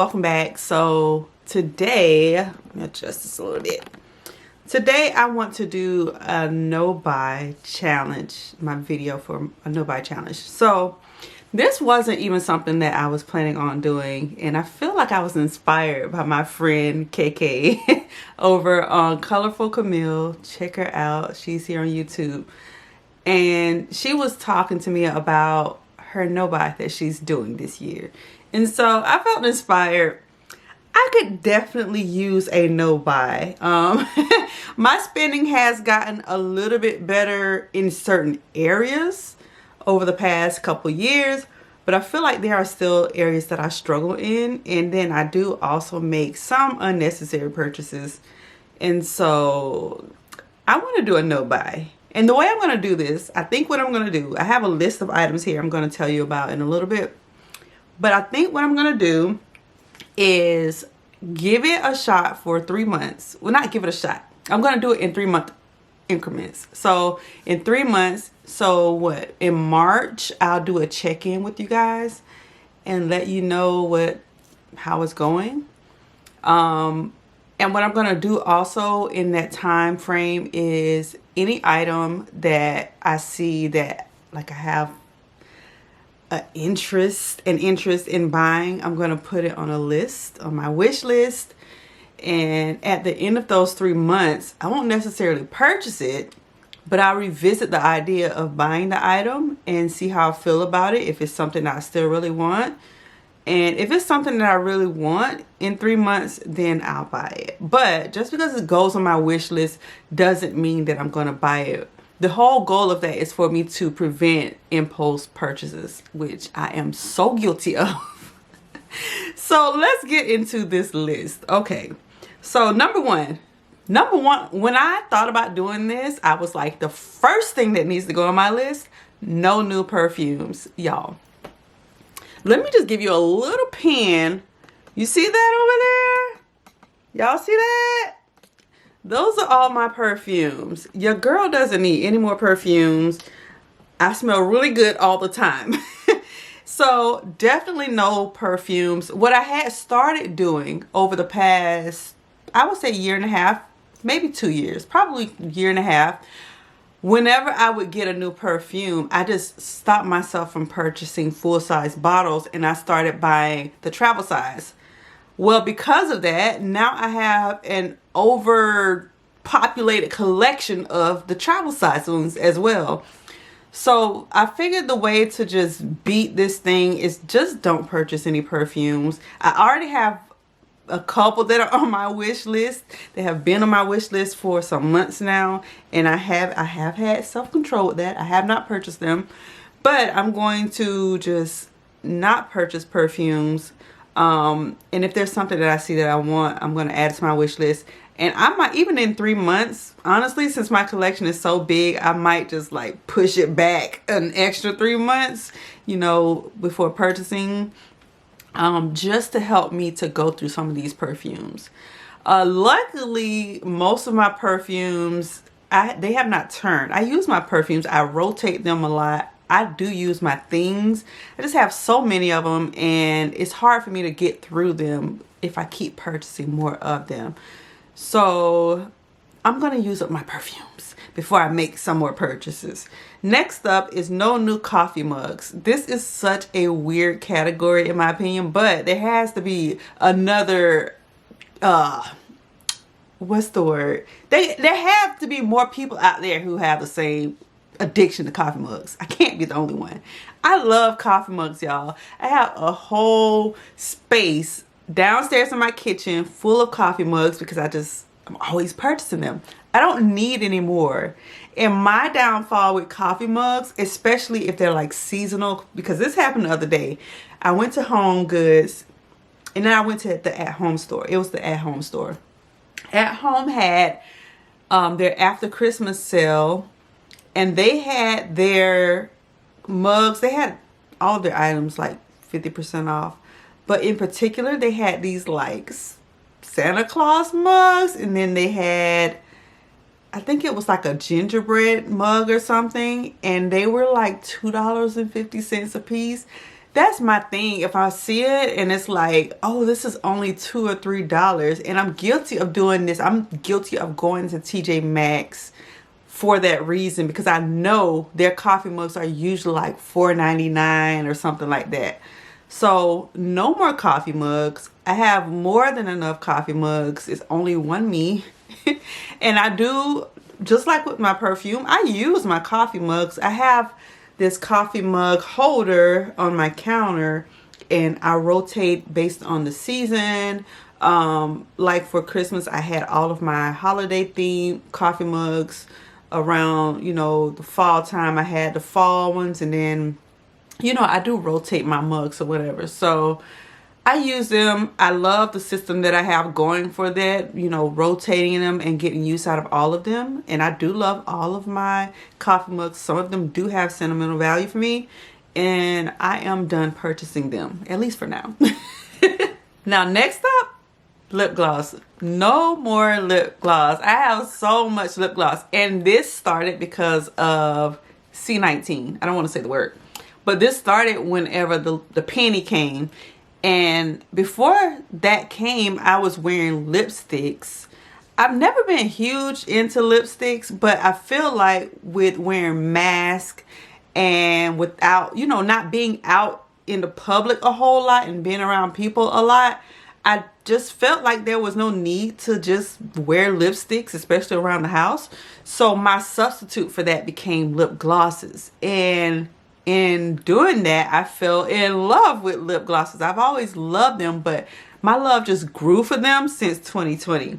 welcome back. So today, let me adjust this a little bit. Today I want to do a no buy challenge, my video for a no buy challenge. So this wasn't even something that I was planning on doing, and I feel like I was inspired by my friend KK over on Colorful Camille. Check her out, she's here on YouTube. And she was talking to me about her no buy that she's doing this year. And so I felt inspired. I could definitely use a no buy. My spending has gotten a little bit better in certain areas over the past couple years, but I feel like there are still areas that I struggle in. And then I do also make some unnecessary purchases. And so I want to do a no buy. And the way I'm going to do this, I think what I'm going to do, I have a list of items here I'm going to tell you about in a little bit. But I think what I'm going to do is give it a shot for 3 months. Well, not give it a shot. I'm going to do it in 3-month increments. So in 3 months, so what? In March, I'll do a check-in with you guys and let you know how it's going. And what I'm going to do also in that time frame is any item that I see that like I have an interest in buying, I'm going to put it on a list, on my wish list. And at the end of those 3 months, I won't necessarily purchase it, but I'll revisit the idea of buying the item and see how I feel about it, if it's something that I still really want. And if it's something that I really want in 3 months, then I'll buy it. But just because it goes on my wish list doesn't mean that I'm going to buy it. The whole goal of that is for me to prevent impulse purchases, which I am so guilty of. So let's get into this list. Okay, so number one, when I thought about doing this, I was like, the first thing that needs to go on my list, no new perfumes, y'all. Let me just give you a little pin. You see that over there? Y'all see that? Those are all my perfumes. Your girl doesn't need any more perfumes. I smell really good all the time. So definitely no perfumes. What I had started doing over the past, I would say 1.5 years, maybe 2 years, probably 1.5 years. Whenever I would get a new perfume, I just stopped myself from purchasing full-size bottles and I started buying the travel size. Well, because of that, now I have an overpopulated collection of the travel size ones as well. So I figured the way to just beat this thing is just don't purchase any perfumes. I already have a couple that are on my wish list. They have been on my wish list for some months now, and I have had self-control with that. I have not purchased them, but I'm going to just not purchase perfumes. And if there's something that I see that I want, I'm going to add it to my wish list. And I might, even in 3 months, honestly, since my collection is so big, I might just like push it back an extra 3 months, you know, before purchasing. Just to help me to go through some of these perfumes. Luckily, most of my perfumes, they have not turned. I use my perfumes. I rotate them a lot. I do use my things. I just have so many of them, and it's hard for me to get through them if I keep purchasing more of them. So I'm going to use up my perfumes before I make some more purchases. Next up is no new coffee mugs. This is such a weird category in my opinion, but there has to be another, what's the word? There have to be more people out there who have the same addiction to coffee mugs. I can't be the only one. I love coffee mugs, y'all. I have a whole space downstairs in my kitchen full of coffee mugs because I'm always purchasing them. I don't need any more. And my downfall with coffee mugs, especially if they're like seasonal, because this happened the other day. I went to Home Goods and then I went to the At Home store. It was the At Home store. At Home had their after Christmas sale, and they had their mugs. They had all their items like 50% off. But in particular, they had these like Santa Claus mugs, and then they had, I think it was like a gingerbread mug or something, and they were like $2.50 a piece. that's my thing. If I see it and it's like, oh, this is only $2 or $3, and I'm guilty of doing this. I'm guilty of going to TJ Maxx for that reason, because I know their coffee mugs are usually like $4.99 or something like that. So no more coffee mugs. I have more than enough coffee mugs. It's only one me. And I do, just like with my perfume, I use my coffee mugs. I have this coffee mug holder on my counter, and I rotate based on the season. Like for Christmas, I had all of my holiday themed coffee mugs. Around, you know, the fall time, I had the fall ones, and then, you know, I do rotate my mugs or whatever. So I use them. I love the system that I have going for that, you know, rotating them and getting use out of all of them. And I do love all of my coffee mugs. Some of them do have sentimental value for me, and I am done purchasing them, at least for now. Now, next up, lip gloss. No more lip gloss. I have so much lip gloss, and this started because of C19. I don't want to say the word, but this started whenever the penny came. And before that came, I was wearing lipsticks. I've never been huge into lipsticks, but I feel like with wearing masks and without, you know, not being out in the public a whole lot and being around people a lot, I just felt like there was no need to just wear lipsticks, especially around the house. So my substitute for that became lip glosses. And in doing that, I fell in love with lip glosses. I've always loved them, but my love just grew for them since 2020.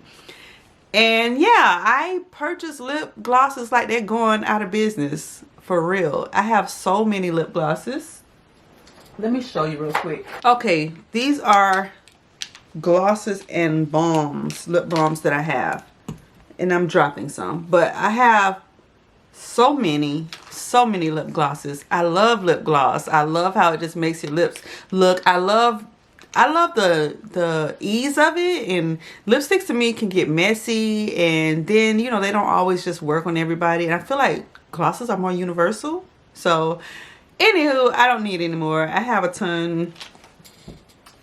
And yeah, I purchased lip glosses like they're going out of business, for real. I have so many lip glosses. Let me show you real quick. Okay, these are glosses and balms, lip balms that I have, and I'm dropping some, but I have so many lip glosses. I love lip gloss. I love how it just makes your lips look. I love the ease of it. And lipsticks to me can get messy, and then, you know, they don't always just work on everybody, and I feel like glosses are more universal. So anywho, I don't need any more. I have a ton,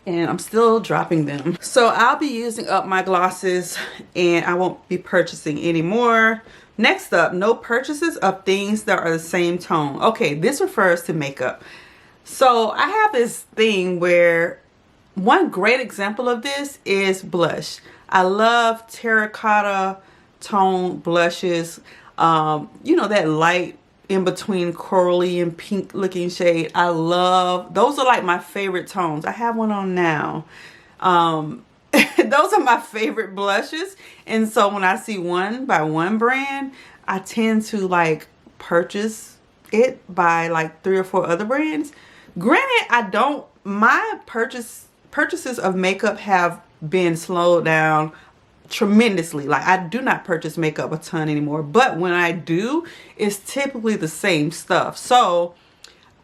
and I'm still dropping them. So I'll be using up my glosses, and I won't be purchasing anymore. Next up, no purchases of things that are the same tone. Okay, this refers to makeup. So I have this thing where one great example of this is blush. I love terracotta tone blushes. You know, that light in between corally and pink looking shade. I love those. Are like my favorite tones. I have one on now. Those are my favorite blushes, and so when I see one by one brand, I tend to like purchase it by like 3 or 4 other brands. Granted, I don't, my purchases of makeup have been slowed down tremendously. Like, I do not purchase makeup a ton anymore, but when I do, it's typically the same stuff. So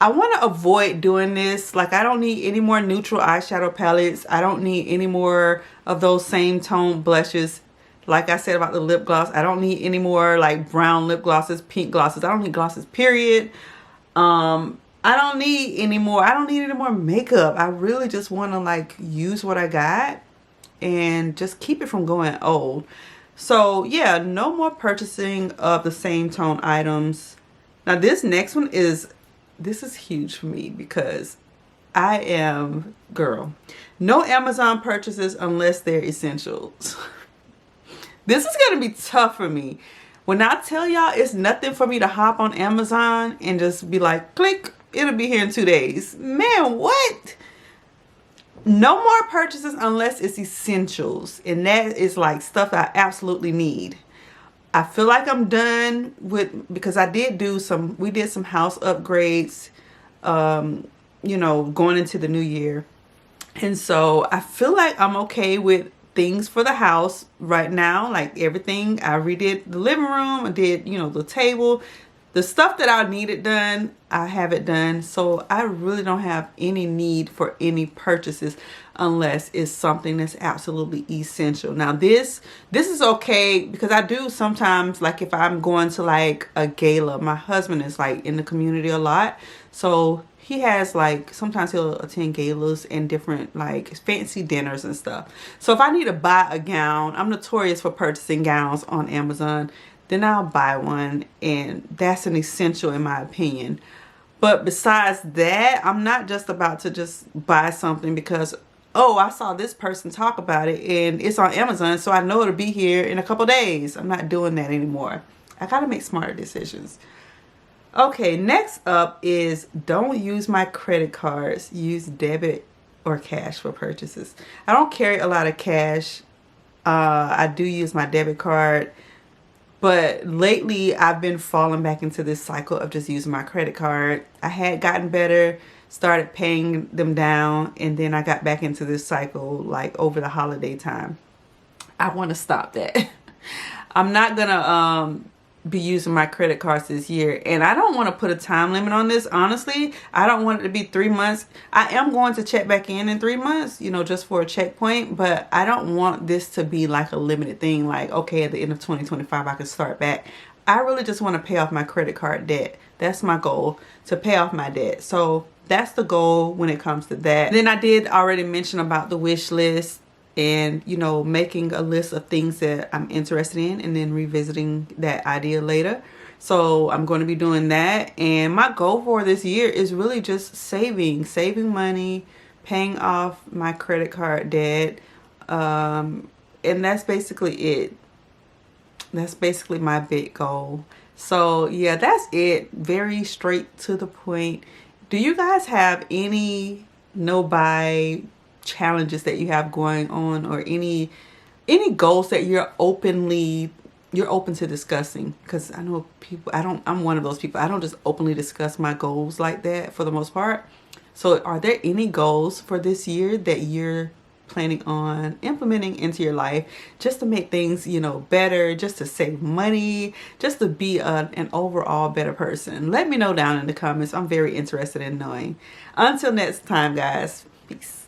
I want to avoid doing this. Like, I don't need any more neutral eyeshadow palettes. I don't need any more of those same tone blushes. Like I said about the lip gloss, I don't need any more like brown lip glosses, pink glosses. I don't need glosses, period. I don't need any more. I don't need any more makeup. I really just want to like use what I got and just keep it from going old. So yeah, no more purchasing of the same tone items. Now this next one is, this is huge for me because I am, girl, no Amazon purchases unless they're essentials. This is going to be tough for me. When I tell y'all it's nothing for me to hop on Amazon and just be like, click, it'll be here in 2 days. Man, what? No more purchases unless it's essentials. And that is like stuff I absolutely need. I feel like I'm done with, because I did do some, we did some house upgrades, you know, going into the new year. And so I feel like I'm okay with things for the house right now. Like everything, I redid the living room, I did, you know, the table, the stuff that I needed done, I have it done. So I really don't have any need for any purchases unless it's something that's absolutely essential. Now this is okay because I do sometimes, like if I'm going to like a gala, my husband is like in the community a lot, so he has like, sometimes he'll attend galas and different like fancy dinners and stuff. So if I need to buy a gown, I'm notorious for purchasing gowns on Amazon, then I'll buy one, and that's an essential in my opinion. But besides that, I'm not just about to just buy something because, oh, I saw this person talk about it and it's on Amazon, so I know it'll be here in a couple days. I'm not doing that anymore. I gotta make smarter decisions. Okay, next up is don't use my credit cards. Use debit or cash for purchases. I don't carry a lot of cash. I do use my debit card. But lately, I've been falling back into this cycle of just using my credit card. I had gotten better, started paying them down, and then I got back into this cycle like over the holiday time. I want to stop that. I'm not going to be using my credit cards this year, and I don't want to put a time limit on this. Honestly, I don't want it to be 3 months. I am going to check back in 3 months, you know, just for a checkpoint, but I don't want this to be like a limited thing, like, okay, at the end of 2025 I can start back. I really just want to pay off my credit card debt. That's my goal, to pay off my debt. So that's the goal when it comes to that. Then I did already mention about the wish list, and, you know, making a list of things that I'm interested in and then revisiting that idea later. So I'm going to be doing that. And my goal for this year is really just saving money, paying off my credit card debt. And that's basically it. That's basically my big goal. So yeah, that's it. Very straight to the point. Do you guys have any no-buy challenges that you have going on, or any goals that you're open to discussing? Because I know people, I'm one of those people. I don't just openly discuss my goals like that for the most part. So are there any goals for this year that you're planning on implementing into your life, just to make things, you know, better, just to save money, just to be an overall better person? Let me know down in the comments. I'm very interested in knowing. Until next time, guys, peace.